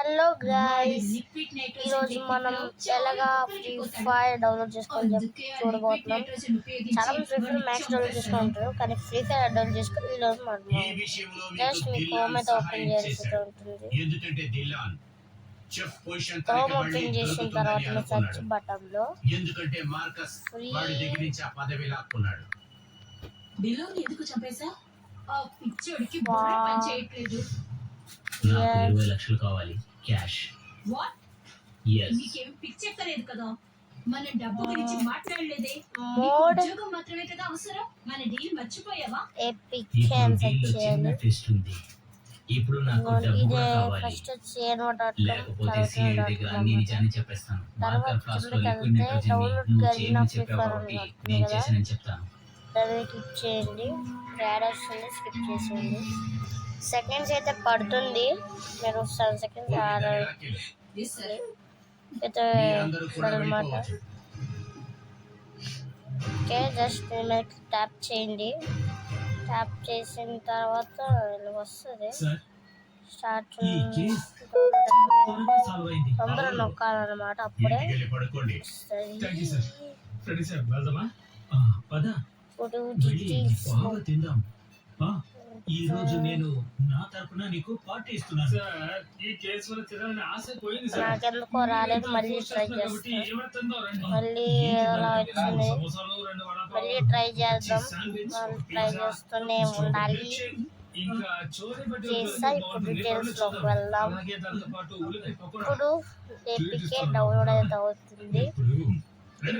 Hello guys, ఈరోజు మనం ఎలాగా ఫ్రీ ఫైర్ డౌన్లోడ్ చేసుకొని చూడబోతున్నాం. చాలా మంది ఫ్రీ ఫైర్ మ్యాక్స్ డౌన్లోడ్ చేసుకుంటారు, కానీ ఫ్రీ ఫైర్ డౌన్లోడ్ చేసుకుని ఈరోజు మనం జస్ట్ మీ క్రోమ్ అయితే ఓపెన్ చేయాల్సి ఉంటుంది. క్రోమ్ ఓపెన్ చేసిన తర్వాత సెర్చ్ బటన్ లో ఫ్రీ నాకు 20 లక్షలు కావాలి క్యాష్. నీకేం పిచ్చెక్కలేదు కదా, మన డబ్బు గురించి మాట్లాడలేదే, ఉద్యోగం మాత్రమే కదా అవసరం. మన డీల్ మర్చిపోయావా? టెస్ట్ ఉంది. ఇప్పుడు నాకు డబ్బు కూడా కావాలి, లేకపోతే సీఐ దగ్గర అన్ని నిజాన్ని చెప్పేస్తాను. మార్కర్ ఫ్లాష్ లో లిక్విడ్ నైట్రోజన్ నువ్వు చేయమని చెప్పావు కాబట్టి నేను చేశానని చెప్తాను. క్లిక్ చేయండి, స్కిప్ చేసేయండి. సెకండ్స్ అయితే పడుతుంది, మీరు 7 సెకండ్స్ అయితే అనమాట. ఓకే, జస్ట్ ట్యాప్ చేయండి. ట్యాప్ చేసిన తర్వాత ఇలా వస్తుంది. స్టార్ట్ తొందరగా నొక్కాలన్నమాట, అప్పుడే ఈ రోజు నేను నా తరపున నీకు పార్టీ ఇస్తున్నాను సార్. ఈ కేసు వల్ల తినాలని ఆశ పోయింది సార్. నాకెందుకో రాలేదు, మళ్ళీ ట్రై చేస్తాను. మళ్ళీ ఎలా వచ్చింది, మళ్ళీ ట్రై చేద్దాం. ట్రై చేస్తూనే ఉండాలి. చేసా. ఇప్పుడు డీటెయిల్స్ లోకి వెళ్దాం. ఇప్పుడు ఏపీకే డౌన్లోడ్ అయితే అవుతుంది.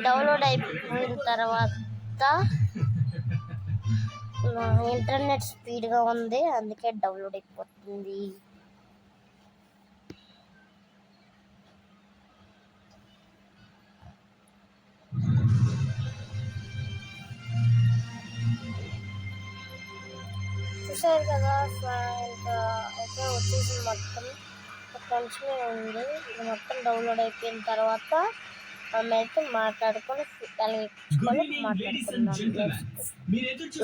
డౌన్లోడ్ అయిపోయిన తర్వాత ఇంటర్నెట్ స్పీడ్గా ఉంది, అందుకే డౌన్లోడ్ అయిపోతుంది. చూసారు కదా, ఇంకా అయితే వచ్చేసి మొత్తం కొంచెమే ఉంది. ఇది మొత్తం డౌన్లోడ్ అయిపోయిన తర్వాత అయితే మాట్లాడుకొని మాట్లాడుకున్నాం.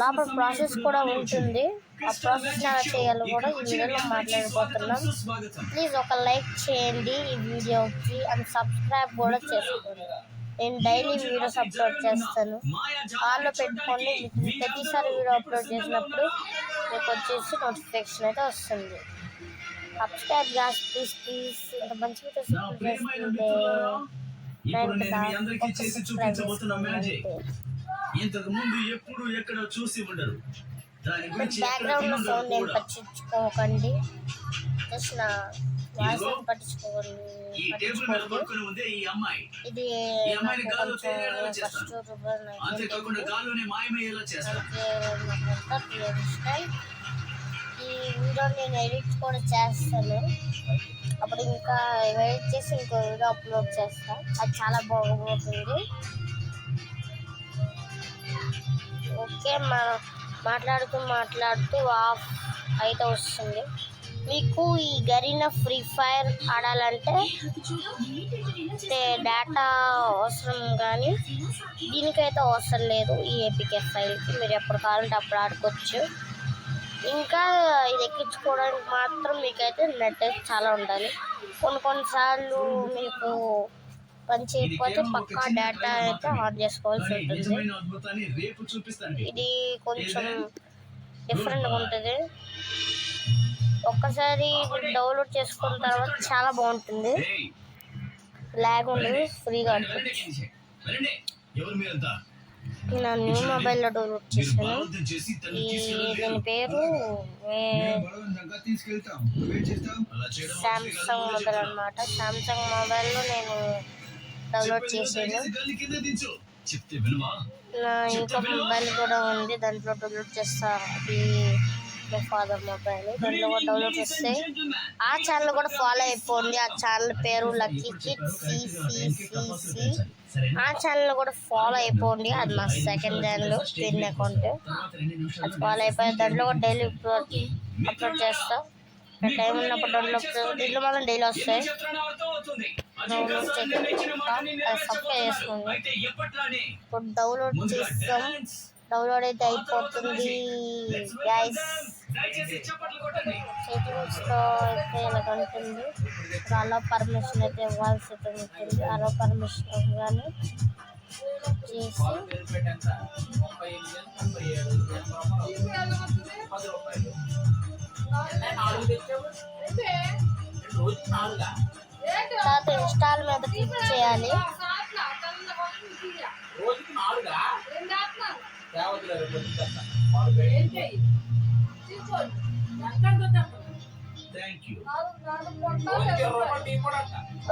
లోపల ప్రాసెస్ కూడా ఉంటుంది, ఆ ప్రాసెస్ ఎలా చేయాలో కూడా ఈ వీడియోలో మాట్లాడిపోతున్నాం. ప్లీజ్ ఒక లైక్ చేయండి ఈ వీడియోకి, అండ్ సబ్స్క్రైబ్ కూడా చేసుకోండి. నేను డైలీ వీడియోస్ అప్లోడ్ చేస్తాను, ఆన్లో పెట్టుకోండి. మీకు ప్రతిసారి వీడియో అప్లోడ్ చేసినప్పుడు మీకు వచ్చేసి నోటిఫికేషన్ అయితే వస్తుంది. Subscribe guys please. ఇంత మంచి వీడియోస్ అప్లోడ్ చేస్తుంటే ఇంతకు ముందు ఎప్పుడు ఎక్కడ చూసి ఉండరు. దాని గురించి బ్యాక్గ్రౌండ్ సౌండ్ ఏం పట్టించుకోకండి, జస్ట్ నా వాయిస్ పట్టించుకోకండి. ఇది ఈ వీడియో నేను ఎడిట్ కూడా చేస్తాను, అప్పుడు ఇంకా ఎడిట్ చేసి ఇంకో వీడియో అప్లోడ్ చేస్తాను. అది చాలా బాగుంటుంది. ఓకే, మనం మాట్లాడుతూ ఆఫ్ అయితే వస్తుంది. మీకు ఈ గరీనా ఫ్రీ ఫైర్ ఆడాలంటే డేటా అవసరం, కానీ దీనికైతే అవసరం లేదు. ఈ ఏపీకే ఫైల్కి మీరు ఎప్పుడు కావాలంటే అప్పుడు ఆడుకోవచ్చు. ఇంకా ఇది ఎక్కించుకోవడానికి మాత్రం మీకైతే నెట్ చాలా ఉండాలి. కొన్నిసార్లు మీకు పని చేయకపోతే పక్కా డేటా అయితే ఆన్ చేసుకోవాల్సి ఉంటుంది. ఇది కొంచెం డిఫరెంట్గా ఉంటుంది. ఒక్కసారి డౌన్లోడ్ చేసుకున్న తర్వాత చాలా బాగుంటుంది, ల్యాగ్ ఉండదు, ఫ్రీగా ఉంటుంది. నా న్యూ మొబైల్లో డౌన్లోడ్ చేశాను. దీని పేరు శాంసంగ్ మొబైల్ అనమాట. శాంసంగ్ మొబైల్లో నేను డౌన్లోడ్ చేశాను. నా ఇంకో మొబైల్ కూడా ఉంది, దాంట్లో డౌన్లోడ్ చేస్తాను. అది మా ఫాదర్ మొబైల్, దాంట్లో కూడా డౌన్లోడ్ చేస్తే ఆ ఛానల్ కూడా ఫాలో అయిపోండి. ఆ ఛానల్ పేరు లక్కీ కిడ్స్ CCCC. ఆ ఛానల్ కూడా ఫాలో అయిపోండి, అది మా సెకండ్ ఛానల్, పిన్ అకౌంట్. అది ఫాలో అయిపోయి దాంట్లో కూడా డైలీ అప్లోడ్ చేస్తాం. టైం ఉన్నప్పుడు డౌన్లోడ్ చేస్తాం. దీంట్లో మాత్రం డైలీ వస్తాయి. సబ్స్క్రైబ్ చేసుకోండి. ఇప్పుడు డౌన్లోడ్ చేస్తాం. డౌన్లోడ్ అయితే అయిపోతుంది గైస్. సెట్టింగ్స్లో అయితే ఇలా ఉంటుంది. అలో పర్మిషన్ అయితే ఇవ్వాల్సి ఉంటుంది. అలో పర్మిషన్ కానీ చేసి తర్వాత ఇన్స్టాల్ మీద క్లిక్ చేయాలి.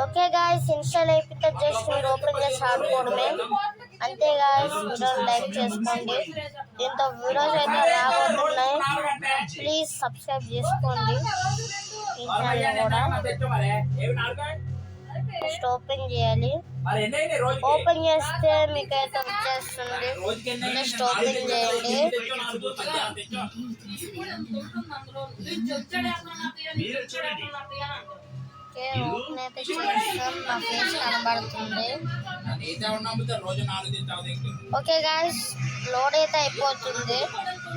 ఓకే గాయస్, ఇన్స్టాల్ అయిపోతే జస్ట్ మీరు ఓపెన్ చేసి ఆడుకోవడమే. అంతే గాయస్, వీడియోని లైక్ చేసుకోండి. దీంతో వీడియోస్ అయితే రాబోతున్నాయి. ప్లీజ్ సబ్స్క్రైబ్ చేసుకోండి ఈ ఛానల్ కూడా. జస్ట్ ఓపెన్ చేయాలి. ఓపెన్ చేస్తే మీకైతే వచ్చేస్తుంది. జస్ట్ ఓపెన్ చేయండి. ఓకే, ఓపెన్ అయితే చేస్తాం. నా ఫేస్ కనబడుతుంది. ఓకే గాయస్, లోడ్ అయితే అయిపోతుంది.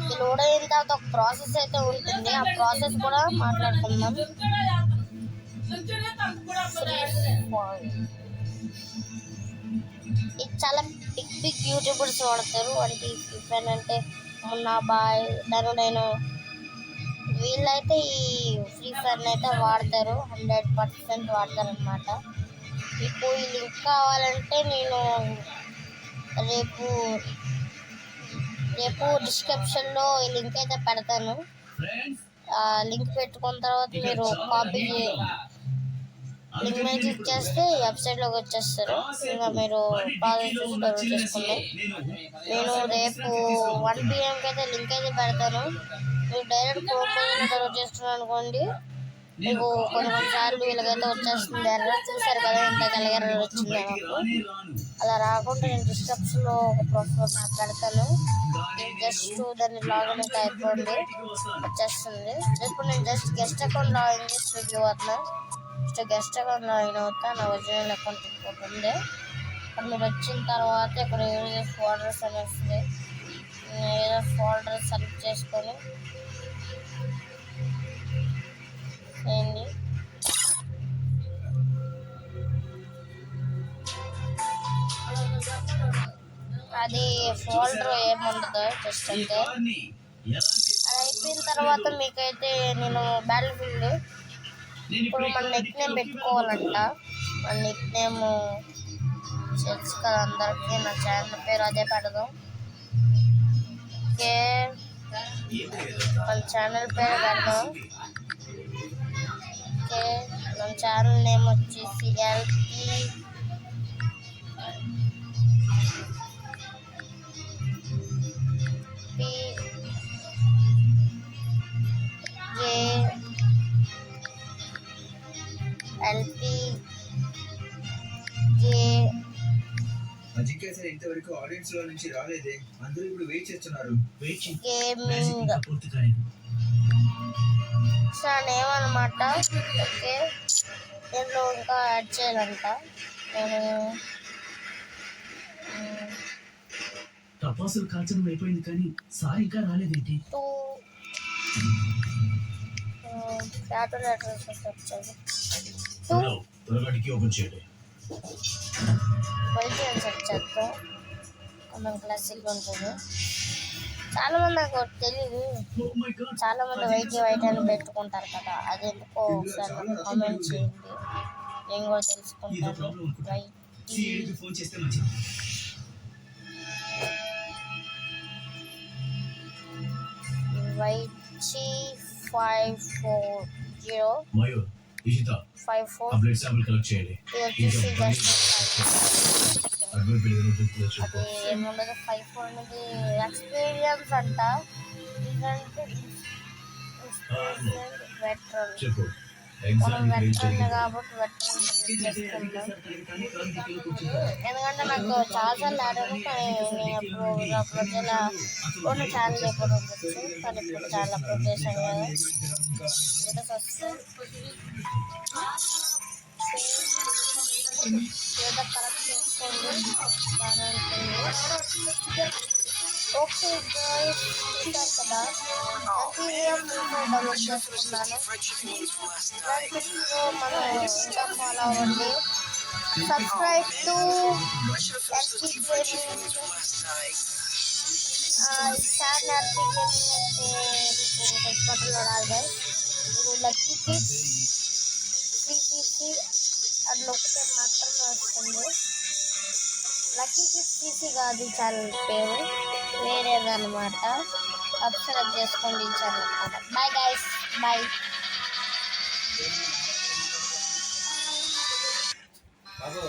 ఈ లోడ్ అయిన తర్వాత ఒక ప్రాసెస్ అయితే ఉంటుంది. ఆ ప్రాసెస్ కూడా మాట్లాడుకుందాం. ఇది చాలా బిగ్ యూట్యూబర్స్ వాడతారు. వాడికి ఫ్రీ అంటే మున్నా బాయ్, డైనో వీళ్ళైతే ఈ ఫ్రీ ఫైర్ అయితే వాడతారు. 100% వాడతారు అనమాట. మీకు ఈ లింక్ కావాలంటే నేను రేపు డిస్క్రిప్షన్లో ఈ లింక్ అయితే పెడతాను. లింక్ పెట్టుకున్న తర్వాత మీరు కాపీ లింక్ మీద క్లిక్ చేస్తే ఈ వెబ్సైట్లోకి వచ్చేస్తారు. ఇంకా మీరు ప్రాజెక్ట్ చూసి డౌన్లోడ్ చేసుకోండి. నేను రేపు 1 PM అయితే లింక్ అయితే పెడతాను. మీరు డైరెక్ట్ క్రోమ్లో డౌన్లోడ్ చేస్తున్నాను అనుకోండి, మీకు కొన్నిసార్లు వీళ్ళకైతే వచ్చేస్తుంది ఎర్రర్. చూసారు కదా, ఇంతకు ఎర్రర్ వచ్చింది నాకు. అలా రాకుండా నేను డిస్క్రిప్షన్లో ఒక ప్రొఫైల్ నాకు పెడతాను. జస్ట్ దాన్ని లాగిన్ అయితే అయిపోండి, వచ్చేస్తుంది. ఇప్పుడు నేను జస్ట్ గెస్ట్ అకౌంట్ లాగిన్ చేసి రివ్యూ అవుతున్నా. గెస్ట్ అకౌంట్ లాగిన్ అవుతా. నా ఒరిజినల్ అకౌంట్ ఇంకోటి. అక్కడ మీరు వచ్చిన తర్వాత ఇక్కడ ఏదో ఫోల్డర్స్ అని వస్తుంది. ఏదో ఫోల్డర్ సెలెక్ట్ చేసుకొని చేయండి. అది ఫోల్డర్ ఏముండదు, జస్ట్ అంటే అది అయిపోయిన తర్వాత మీకైతే నేను బ్యాటిల్ ఫీల్డ్ ఇప్పుడు మన నిక్ నేమ్ పెట్టుకోవాలంట. మన నిక్ నేమ్ తెలుసు కదా అందరికీ, నా ఛానల్ పేరు అదే పెడదాం. ఓకే, మన ఛానల్ పేరు పెడదాం. ఓకే, మన ఛానల్ నేమ్ వచ్చేసి అజింక్య ఇంతవరకు ఆడియన్స్ లో నుంచి రాలేదే, అందరూ ఇప్పుడు వెయిట్ చేస్తున్నారు. గేమింగ్ ఏమన్నమాట. ఓకే, దీంట్లో ఇంకా యాడ్ చేయాలంట. నేను టపాసులు కాల్చడం అయిపోయింది కానీ సార్ ఇంకా రాలేదేంటి? సెట్ చేద్దాం. కొంచెం క్లాసిక్ ఉంటుంది. చాలా మంది నాకు తెలియదు. చాలా మంది వైట్ అని పెట్టుకుంటారు కదా, అది ఎందుకో ఒకసారి కామెంట్ చేయండి, నేను కూడా తెలుసుకుంటాను. YG 540 54 బ్లడ్ శాంపిల్ కలెక్ట్ చేయండి. అది ఏముండదు. 54 అనేది ఎక్స్పీరియన్స్ అంట. ఇదంటే చెప్పు. మనం వెటరన్ కాబట్టి వెటరన్ చేసుకుంటాం. ఎందుకంటే నాకు చాలాసార్లు ఆడాను, కానీ నేను ఎప్పుడు అప్లోడ్ చేయాల కొన్ని ఛానల్ ఎప్పుడు ఉండొచ్చు, కానీ ఇప్పుడు చాలా అప్లోడ్ చేశాను కదా. ఏదో కరెక్ట్ చేసుకోండి, బాగానే ఉంటుంది. ఓకే గైస్, చూసారు కదా, డౌన్లోడ్ చేసుకున్నాను. మనం ఇంకా ఫాలో అవ్వండి. Subscribe to LP gaming. Sir LP gaming అంటే మీకు రెస్పాండ్లో రాదు గైస్. మీరు లక్కీ కిడ్స్ సిసిసి అది నొక్కితే మాత్రమే వస్తుంది. లక్కీ కిడ్స్ సిసి కాదు ఈ ఛానల్ పేరు, వేరేదన్నమాట. సబ్స్క్రైబ్ చేసుకోండి ఈ ఛానల్ అనమాట. Bye guys, bye. బాబు